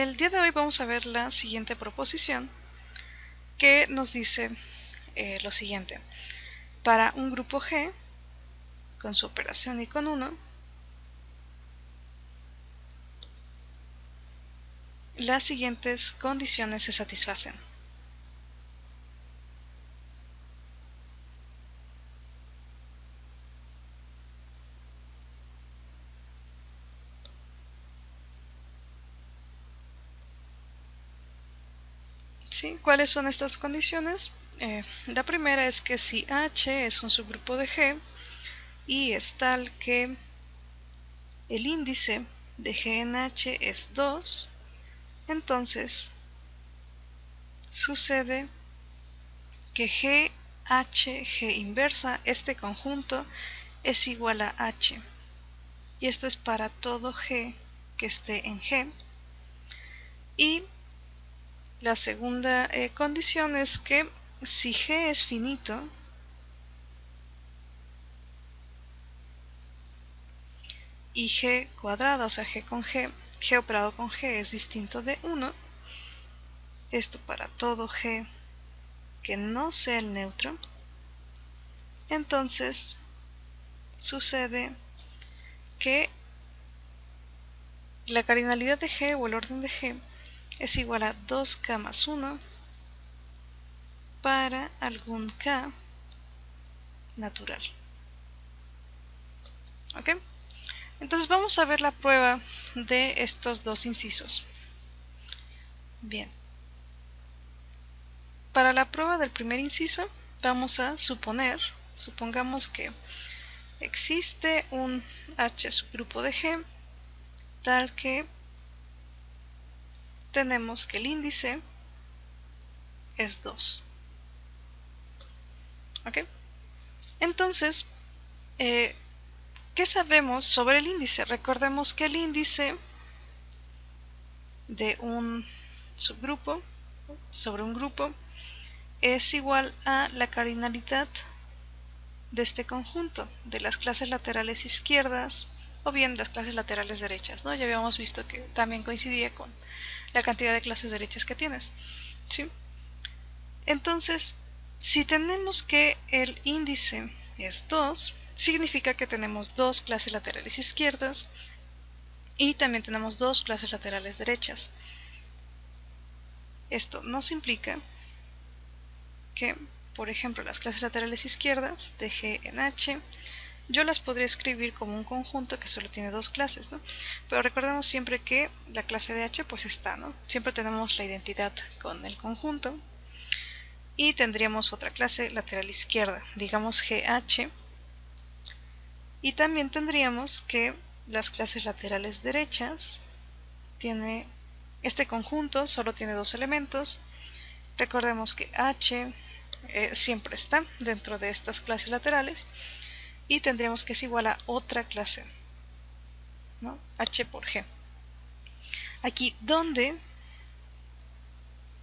El día de hoy vamos a ver la siguiente proposición que nos dice lo siguiente. Para un grupo G, con su operación y con 1, las siguientes condiciones se satisfacen. ¿Sí? ¿Cuáles son estas condiciones? La primera es que si H es un subgrupo de G y es tal que el índice de G en H es 2, entonces sucede que G inversa, este conjunto, es igual a H. Y esto es para todo G que esté en G. Y la segunda condición es que si G es finito, y G cuadrada, o sea G con G operado con G es distinto de 1, esto para todo G que no sea el neutro, entonces sucede que la cardinalidad de G o el orden de G es igual a 2K más 1 para algún K natural. ¿Ok? Entonces vamos a ver la prueba de estos dos incisos. Bien. Para la prueba del primer inciso vamos a supongamos que existe un H subgrupo de G tal que tenemos que el índice es 2. ¿Ok? Entonces, ¿qué sabemos sobre el índice? Recordemos que el índice de un subgrupo sobre un grupo es igual a la cardinalidad de este conjunto, de las clases laterales izquierdas o bien las clases laterales derechas, ¿no? Ya habíamos visto que también coincidía con la cantidad de clases derechas que tienes, ¿sí? Entonces, si tenemos que el índice es 2, significa que tenemos dos clases laterales izquierdas y también tenemos dos clases laterales derechas. Esto nos implica que, por ejemplo, las clases laterales izquierdas de G en H, yo las podría escribir como un conjunto que solo tiene dos clases, ¿no? Pero recordemos siempre que la clase de H pues está, ¿no? Siempre tenemos la identidad con el conjunto y tendríamos otra clase lateral izquierda, digamos GH, y también tendríamos que las clases laterales derechas tiene este conjunto, solo tiene dos elementos. Recordemos que H siempre está dentro de estas clases laterales y tendríamos que es igual a otra clase, ¿no? H por G. Aquí donde,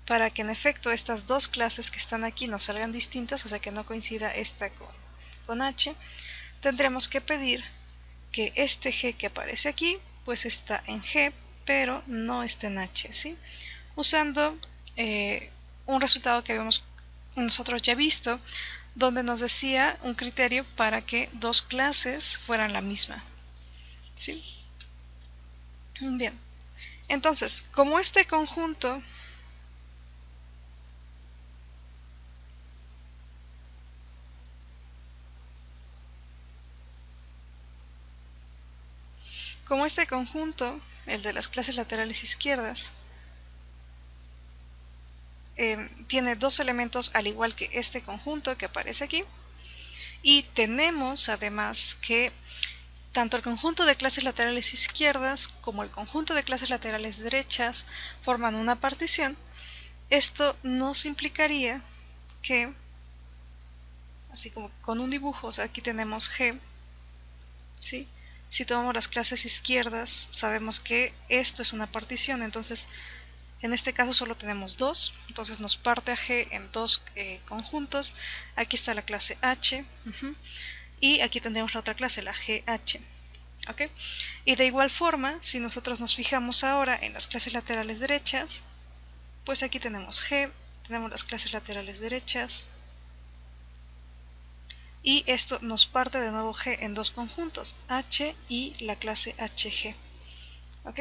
para que en efecto estas dos clases que están aquí no salgan distintas, o sea que no coincida esta con H, tendremos que pedir que este G que aparece aquí pues está en G pero no está en H, ¿sí? Usando un resultado que habíamos nosotros ya visto, donde nos decía un criterio para que dos clases fueran la misma, ¿sí? Bien, entonces, como este conjunto el de las clases laterales izquierdas, tiene dos elementos al igual que este conjunto que aparece aquí, y tenemos además que tanto el conjunto de clases laterales izquierdas como el conjunto de clases laterales derechas forman una partición. Esto nos implicaría que, así como con un dibujo, o sea, aquí tenemos G, ¿sí? Si tomamos las clases izquierdas, sabemos que esto es una partición, entonces en este caso solo tenemos dos, entonces nos parte a G en dos conjuntos. Aquí está la clase H, y aquí tendremos la otra clase, la GH. ¿Ok? Y de igual forma, si nosotros nos fijamos ahora en las clases laterales derechas, pues aquí tenemos G, tenemos las clases laterales derechas, y esto nos parte de nuevo G en dos conjuntos, H y la clase HG. ¿Ok?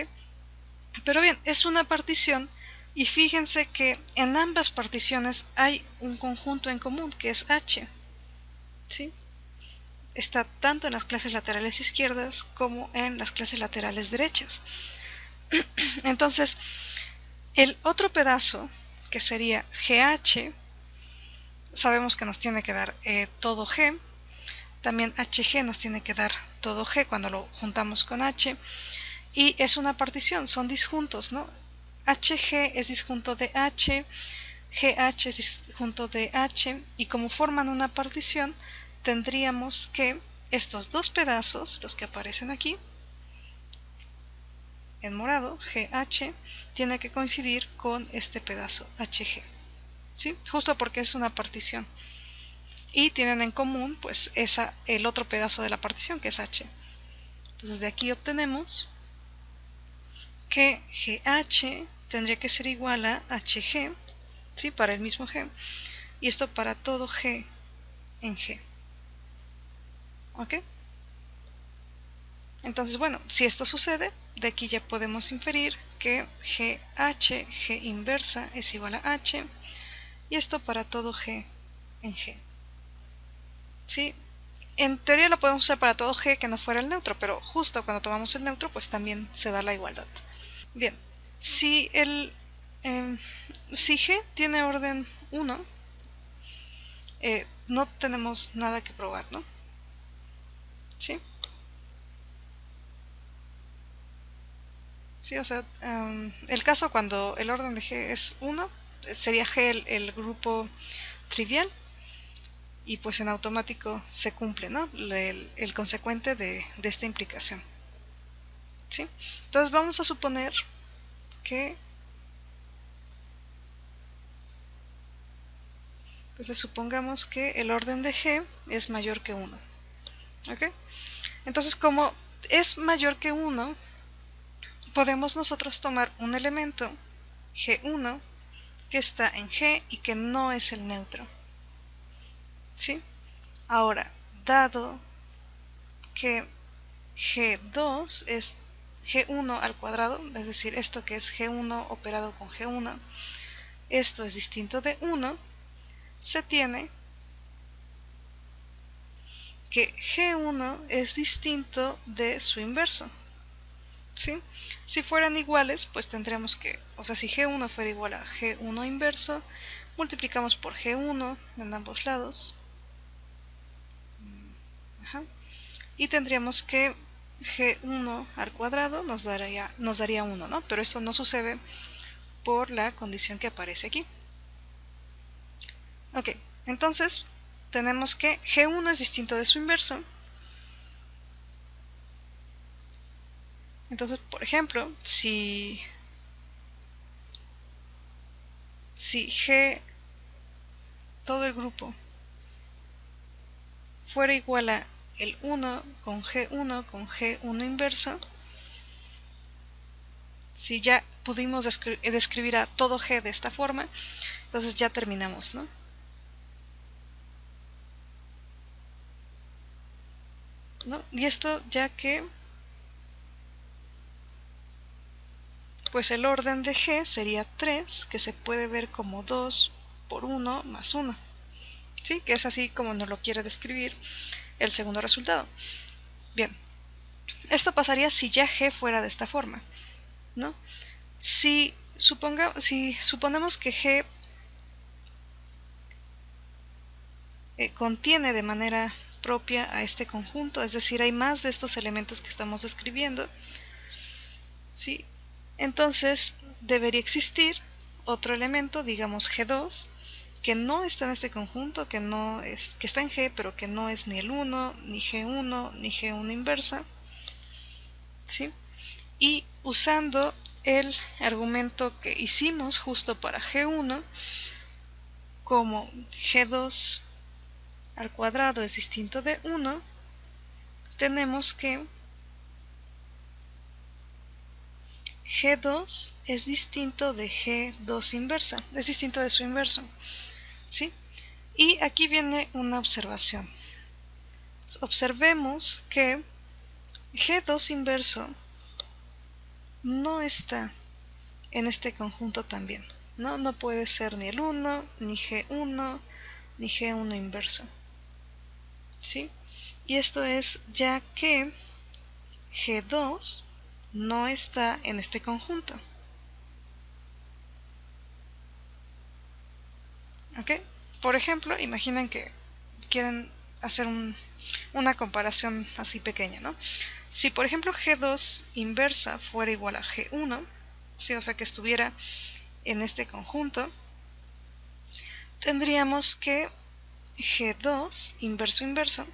Pero bien, es una partición y fíjense que en ambas particiones hay un conjunto en común que es H. ¿Sí? Está tanto en las clases laterales izquierdas como en las clases laterales derechas. Entonces, el otro pedazo, que sería GH, sabemos que nos tiene que dar todo G. También HG nos tiene que dar todo G cuando lo juntamos con H. Y es una partición, son disjuntos, ¿no? HG es disjunto de H, GH es disjunto de H, y como forman una partición, tendríamos que estos dos pedazos, los que aparecen aquí, en morado, GH, tiene que coincidir con este pedazo HG, ¿sí? Justo porque es una partición. Y tienen en común, pues, el otro pedazo de la partición, que es H. Entonces de aquí obtenemos que GH tendría que ser igual a HG, ¿sí? Para el mismo G. Y esto para todo G en G. ¿Ok? Entonces, bueno, si esto sucede, de aquí ya podemos inferir que GH, G inversa, es igual a H, y esto para todo G en G. ¿Sí? En teoría lo podemos usar para todo G que no fuera el neutro, pero justo cuando tomamos el neutro, pues también se da la igualdad. Bien, si, si G tiene orden 1, no tenemos nada que probar, ¿no? ¿Sí? Sí, o sea, el caso cuando el orden de G es 1, sería G el grupo trivial, y pues en automático se cumple, ¿no? El consecuente de esta implicación. ¿Sí? Entonces vamos a suponer que, entonces supongamos que el orden de G es mayor que 1. ¿Ok? Entonces como es mayor que 1, podemos nosotros tomar un elemento G1 que está en G y que no es el neutro. ¿Sí? Ahora, dado que G2 es G1 al cuadrado, es decir, esto que es G1 operado con G1, esto es distinto de 1, se tiene que G1 es distinto de su inverso. ¿Sí? Si fueran iguales, pues tendríamos que, o sea, si G1 fuera igual a G1 inverso, multiplicamos por G1 en ambos lados. Ajá. Y tendríamos que G1 al cuadrado nos daría 1, ¿no? Pero esto no sucede por la condición que aparece aquí. Ok, entonces tenemos que G1 es distinto de su inverso. Entonces, por ejemplo, si G, todo el grupo, fuera igual a el 1 con G1 inverso, si ya pudimos describir a todo G de esta forma, entonces ya terminamos, ¿no? Y esto ya que pues el orden de G sería 3, que se puede ver como 2 por 1 más 1. ¿Sí? Que es así como nos lo quiere describir el segundo resultado. Bien, esto pasaría si ya G fuera de esta forma, ¿no? Si suponemos que G contiene de manera propia a este conjunto, es decir, hay más de estos elementos que estamos describiendo, ¿sí? Entonces debería existir otro elemento, digamos G2, que no está en este conjunto, que está en G, pero que no es ni el 1, ni G1, ni G1 inversa, ¿sí? Y usando el argumento que hicimos justo para G1, como G2 al cuadrado es distinto de 1, tenemos que G2 es distinto de G2 inversa, es distinto de su inverso, ¿sí? Y aquí viene una observación. Observemos que G2 inverso no está en este conjunto también, ¿no? No puede ser ni el 1, ni G1, ni G1 inverso, ¿sí? Y esto es ya que G2 no está en este conjunto. ¿Ok? Por ejemplo, imaginen que quieren hacer una comparación así pequeña, ¿no? Si por ejemplo G2 inversa fuera igual a G1, ¿sí? O sea que estuviera en este conjunto, tendríamos que G2 inverso inverso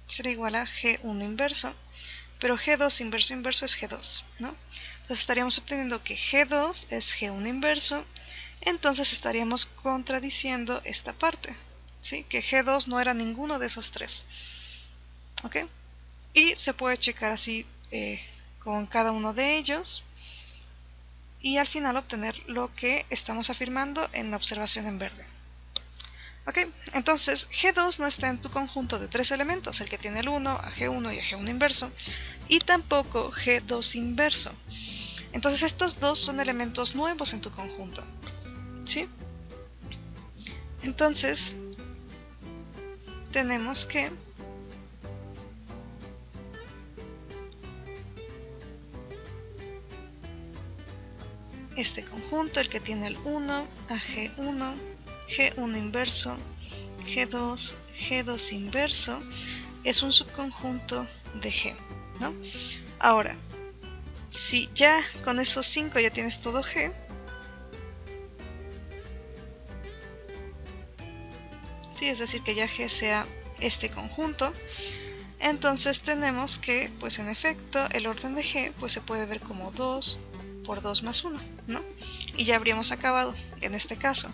será igual a G1 inverso, pero G2 inverso inverso es G2, ¿no? Entonces estaríamos obteniendo que G2 es G1 inverso, entonces estaríamos contradiciendo esta parte, ¿sí? Que G2 no era ninguno de esos tres, ¿ok? Y se puede checar así con cada uno de ellos y al final obtener lo que estamos afirmando en la observación en verde. Ok, entonces G2 no está en tu conjunto de tres elementos, el que tiene el 1, a G1 y a G1 inverso, y tampoco G2 inverso. Entonces estos dos son elementos nuevos en tu conjunto, ¿sí? Entonces tenemos que este conjunto, el que tiene el 1, a G1, G1 inverso, G2, G2 inverso, es un subconjunto de G, ¿no? Ahora, si ya con esos 5 ya tienes todo G, ¿sí? Es decir, que ya G sea este conjunto, entonces tenemos que, pues en efecto, el orden de G pues se puede ver como 2 por 2 más 1, ¿no? Y ya habríamos acabado en este caso.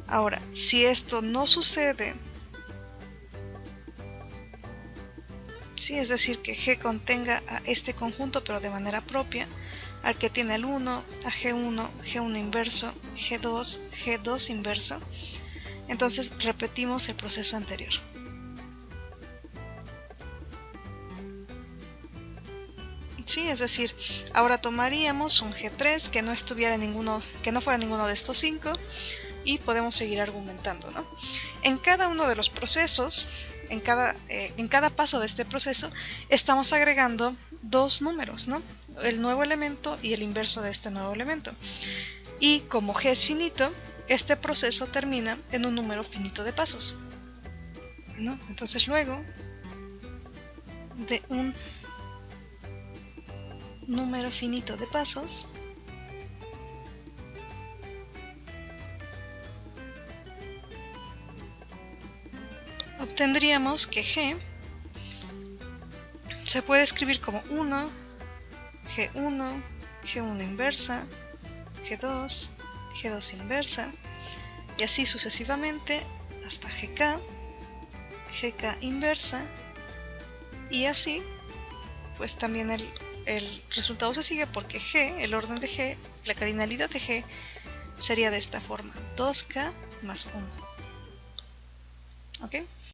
Ahora, si esto no sucede, ¿sí? Es decir, que G contenga a este conjunto pero de manera propia, al que tiene el 1, a G1, G1 inverso, G2, G2 inverso, entonces repetimos el proceso anterior. Sí, es decir, ahora tomaríamos un G3 que no estuviera ninguno, que no fuera ninguno de estos 5 y podemos seguir argumentando, ¿no? En cada uno de los procesos, en cada paso de este proceso, estamos agregando dos números, ¿no? El nuevo elemento y el inverso de este nuevo elemento. Y como G es finito, este proceso termina en un número finito de pasos, ¿no? Entonces luego de un número finito de pasos, obtendríamos que G se puede escribir como 1, G1, G1 inversa, G2, G2 inversa, y así sucesivamente hasta GK, GK inversa, y así pues también el resultado se sigue porque G, el orden de G, la cardinalidad de G sería de esta forma, 2K más 1. ¿Ok?